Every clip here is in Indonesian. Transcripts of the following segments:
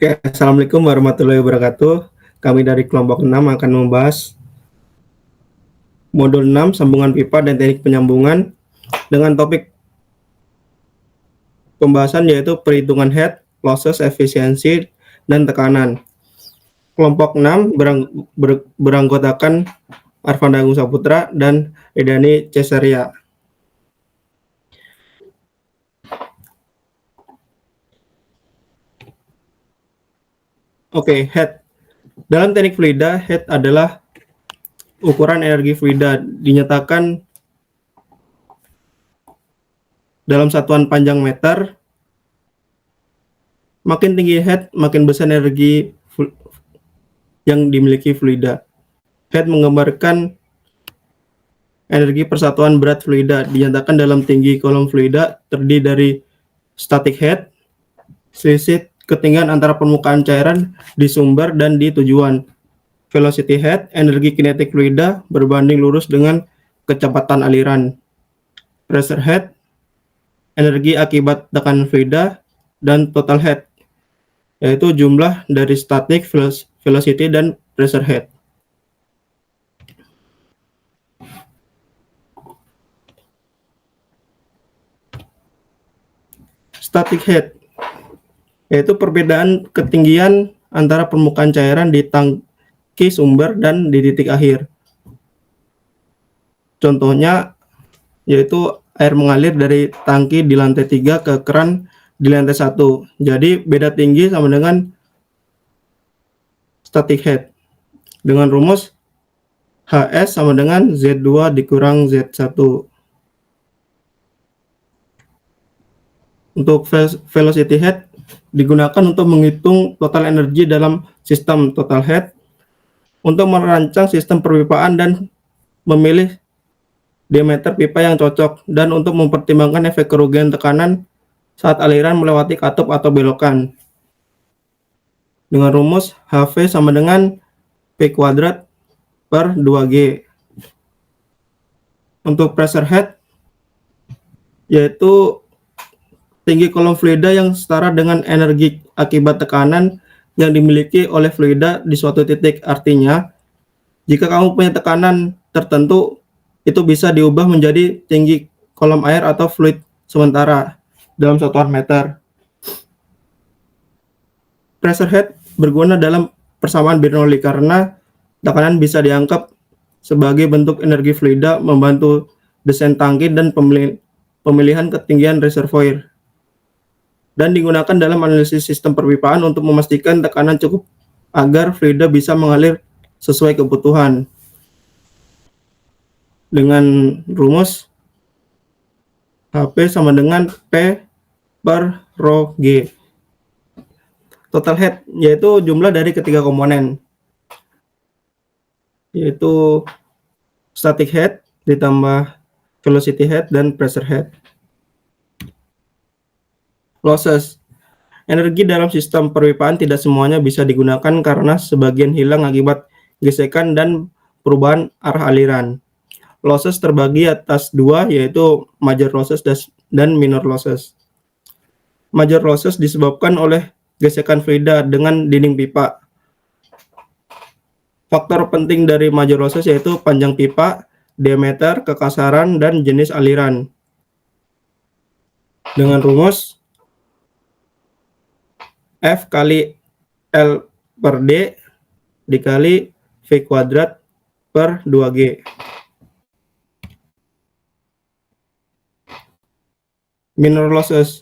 Oke, Assalamualaikum warahmatullahi wabarakatuh. Kami dari kelompok 6 akan membahas modul 6 sambungan pipa dan teknik penyambungan dengan topik pembahasan yaitu perhitungan head, losses, efisiensi, dan tekanan. Kelompok 6 beranggotakan Arfanda Agung Saputra dan Edani Cesaria. Oke, head. Dalam teknik fluida, head adalah ukuran energi fluida dinyatakan dalam satuan panjang meter. Makin tinggi head, makin besar energi yang dimiliki fluida. Head menggambarkan energi persatuan berat fluida dinyatakan dalam tinggi kolom fluida terdiri dari static head, selisih ketinggian antara permukaan cairan di sumber dan di tujuan. Velocity head, energi kinetik fluida berbanding lurus dengan kecepatan aliran. Pressure head, energi akibat tekanan fluida, dan total head, yaitu jumlah dari static, velocity, dan pressure head. Static head yaitu perbedaan ketinggian antara permukaan cairan di tangki sumber dan di titik akhir. Contohnya yaitu air mengalir dari tangki di lantai 3 ke keran di lantai 1. Jadi beda tinggi sama dengan static head. Dengan rumus HS sama dengan Z2 dikurang Z1. Untuk velocity head digunakan untuk menghitung total energi dalam sistem total head, untuk merancang sistem perpipaan dan memilih diameter pipa yang cocok, dan untuk mempertimbangkan efek kerugian tekanan saat aliran melewati katup atau belokan. Dengan rumus HV sama dengan P kuadrat per 2G. Untuk pressure head yaitu tinggi kolom fluida yang setara dengan energi akibat tekanan yang dimiliki oleh fluida di suatu titik. Artinya, jika kamu punya tekanan tertentu, itu bisa diubah menjadi tinggi kolom air atau fluid sementara dalam satuan meter. Pressure head berguna dalam persamaan Bernoulli karena tekanan bisa dianggap sebagai bentuk energi fluida, membantu desain tangki dan pemilihan ketinggian reservoir, dan digunakan dalam analisis sistem perpipaan untuk memastikan tekanan cukup agar fluida bisa mengalir sesuai kebutuhan. Dengan rumus HP sama dengan P per rho G. Total head yaitu jumlah dari ketiga komponen, yaitu static head ditambah velocity head dan pressure head. Losses. Energi dalam sistem perpipaan tidak semuanya bisa digunakan karena sebagian hilang akibat gesekan dan perubahan arah aliran. Losses terbagi atas dua, yaitu major losses dan minor losses. Major losses disebabkan oleh gesekan fluida dengan dinding pipa. Faktor penting dari major losses yaitu panjang pipa, diameter, kekasaran, dan jenis aliran. Dengan rumus F kali L per D dikali V kuadrat per 2G. Minor losses.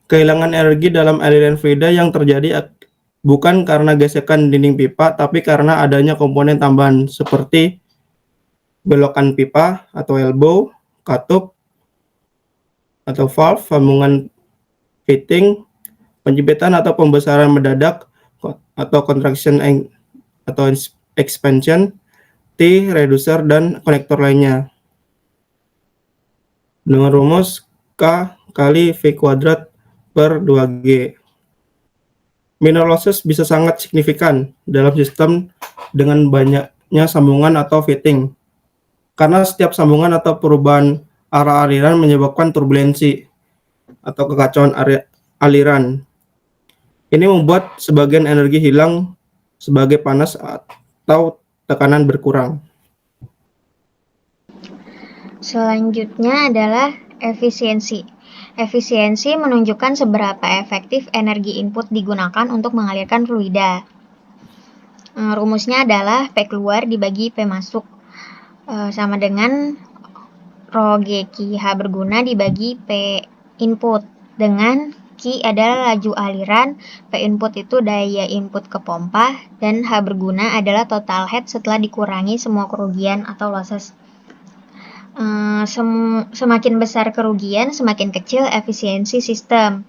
Kehilangan energi dalam aliran fluida yang terjadi bukan karena gesekan dinding pipa, tapi karena adanya komponen tambahan seperti belokan pipa atau elbow, katup, atau valve, sambungan fitting, penjepitan atau pembesaran mendadak atau contraction atau expansion, T, reducer, dan konektor lainnya. Dengan rumus K kali V kuadrat per 2G. Minor losses bisa sangat signifikan dalam sistem dengan banyaknya sambungan atau fitting, karena setiap sambungan atau perubahan arah aliran menyebabkan turbulensi atau kekacauan aliran. Ini membuat sebagian energi hilang sebagai panas atau tekanan berkurang. Selanjutnya adalah efisiensi. Efisiensi menunjukkan seberapa efektif energi input digunakan untuk mengalirkan fluida. Rumusnya adalah P keluar dibagi P masuk sama dengan Rho G Q H berguna dibagi P input, dengan Q adalah laju aliran, P input itu daya input ke pompa, dan H berguna adalah total head setelah dikurangi semua kerugian atau losses. Semakin besar kerugian, semakin kecil efisiensi sistem.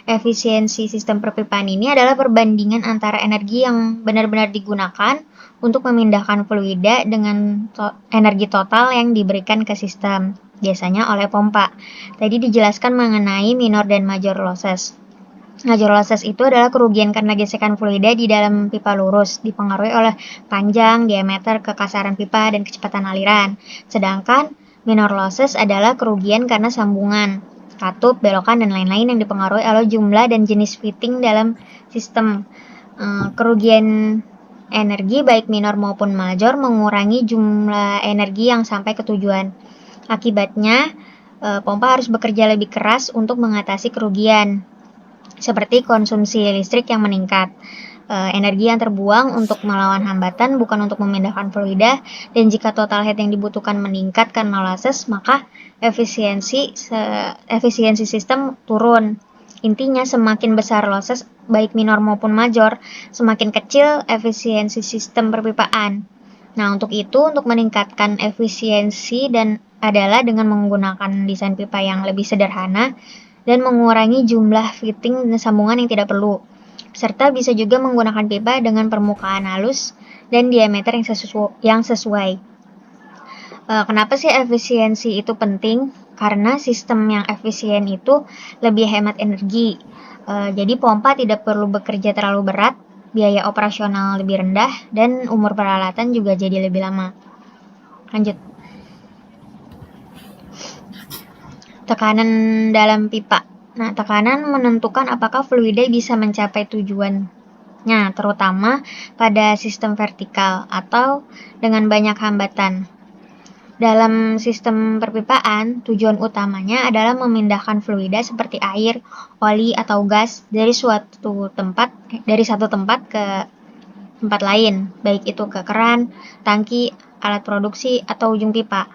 Efisiensi sistem perpipaan ini adalah perbandingan antara energi yang benar-benar digunakan untuk memindahkan fluida dengan energi total yang diberikan ke sistem, biasanya oleh pompa. Tadi dijelaskan mengenai minor dan major losses. Major losses itu adalah kerugian karena gesekan fluida di dalam pipa lurus, dipengaruhi oleh panjang, diameter, kekasaran pipa, dan kecepatan aliran. Sedangkan minor losses adalah kerugian karena sambungan, katup, belokan, dan lain-lain yang dipengaruhi oleh jumlah dan jenis fitting dalam sistem. Kerugian energi baik minor maupun major mengurangi jumlah energi yang sampai ke tujuan. Akibatnya, pompa harus bekerja lebih keras untuk mengatasi kerugian, seperti konsumsi listrik yang meningkat, energi yang terbuang untuk melawan hambatan bukan untuk memindahkan fluida, dan jika total head yang dibutuhkan meningkat karena losses, maka efisiensi sistem turun. Intinya, semakin besar losses baik minor maupun major, semakin kecil efisiensi sistem perpipaan. Nah, untuk meningkatkan efisiensi adalah dengan menggunakan desain pipa yang lebih sederhana dan mengurangi jumlah fitting dan sambungan yang tidak perlu. Serta bisa juga menggunakan pipa dengan permukaan halus dan diameter yang sesuai. Kenapa sih efisiensi itu penting? Karena sistem yang efisien itu lebih hemat energi. Jadi pompa tidak perlu bekerja terlalu berat, biaya operasional lebih rendah, dan umur peralatan juga jadi lebih lama. Lanjut. Tekanan dalam pipa. Nah, tekanan menentukan apakah fluida bisa mencapai tujuannya, terutama pada sistem vertikal atau dengan banyak hambatan. Dalam sistem perpipaan, tujuan utamanya adalah memindahkan fluida seperti air, oli, atau gas dari satu tempat ke tempat lain, baik itu ke keran, tangki, alat produksi, atau ujung pipa.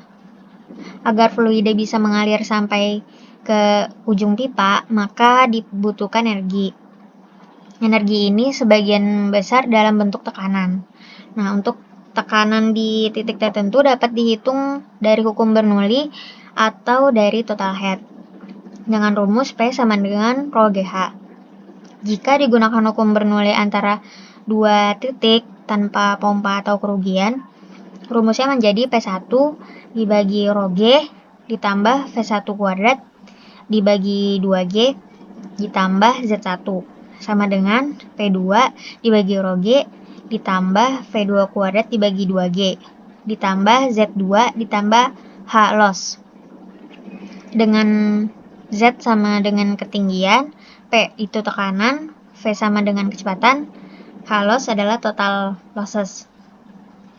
Agar fluida bisa mengalir sampai ke ujung pipa, maka dibutuhkan energi. Energi ini sebagian besar dalam bentuk tekanan. Nah, untuk tekanan di titik tertentu dapat dihitung dari hukum Bernoulli atau dari total head dengan rumus P sama dengan Rho GH. Jika digunakan hukum Bernoulli antara dua titik tanpa pompa atau kerugian, rumusnya menjadi P1 dibagi Rho G ditambah V1 kuadrat dibagi 2G ditambah Z1 sama dengan P2 dibagi Rho G ditambah V2 kuadrat dibagi 2G ditambah Z2 ditambah H loss. Dengan Z sama dengan ketinggian, P itu tekanan, V sama dengan kecepatan, H loss adalah total losses.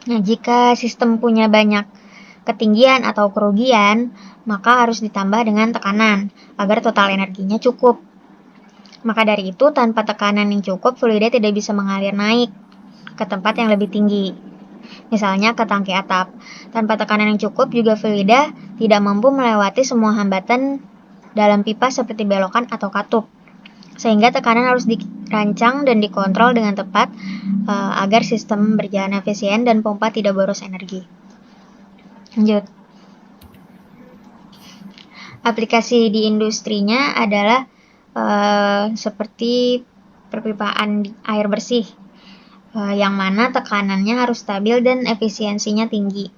Nah, jika sistem punya banyak ketinggian atau kerugian, maka harus ditambah dengan tekanan agar total energinya cukup. Maka dari itu, tanpa tekanan yang cukup, fluida tidak bisa mengalir naik ke tempat yang lebih tinggi. Misalnya ke tangki atap. Tanpa tekanan yang cukup, juga fluida tidak mampu melewati semua hambatan dalam pipa seperti belokan atau katup. Sehingga tekanan harus dirancang dan dikontrol dengan tepat agar sistem berjalan efisien dan pompa tidak boros energi. Lanjut. Aplikasi di industrinya adalah seperti perpipaan air bersih, yang mana tekanannya harus stabil dan efisiensinya tinggi.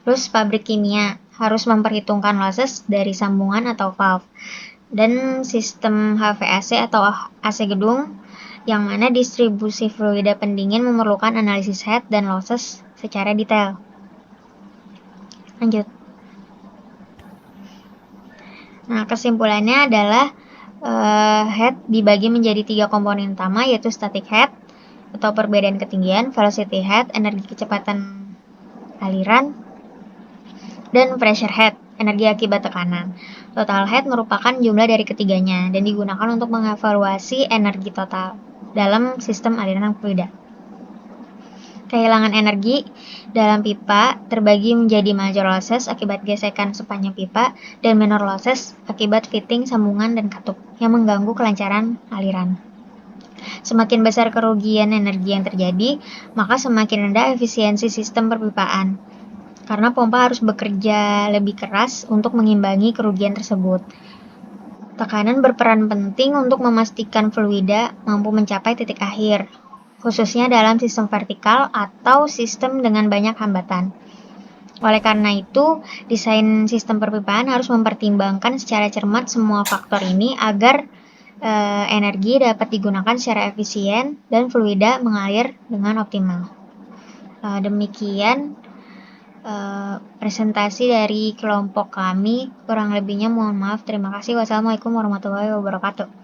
Terus pabrik kimia harus memperhitungkan losses dari sambungan atau valve. Dan sistem HVAC atau AC gedung, yang mana distribusi fluida pendingin memerlukan analisis head dan losses secara detail. Lanjut. Nah, kesimpulannya adalah head dibagi menjadi 3 komponen utama, yaitu static head atau perbedaan ketinggian, velocity head, energi kecepatan aliran, dan pressure head, energi akibat tekanan. Total head merupakan jumlah dari ketiganya dan digunakan untuk mengevaluasi energi total dalam sistem aliran fluida. Kehilangan energi dalam pipa terbagi menjadi major losses akibat gesekan sepanjang pipa dan minor losses akibat fitting sambungan dan katup yang mengganggu kelancaran aliran. Semakin besar kerugian energi yang terjadi, maka semakin rendah efisiensi sistem perpipaan, karena pompa harus bekerja lebih keras untuk mengimbangi kerugian tersebut. Tekanan berperan penting untuk memastikan fluida mampu mencapai titik akhir, khususnya dalam sistem vertikal atau sistem dengan banyak hambatan. Oleh karena itu, desain sistem perpipaan harus mempertimbangkan secara cermat semua faktor ini agar energi dapat digunakan secara efisien dan fluida mengalir dengan optimal. Demikian presentasi dari kelompok kami. Kurang lebihnya mohon maaf. Terima kasih. Wassalamualaikum warahmatullahi wabarakatuh.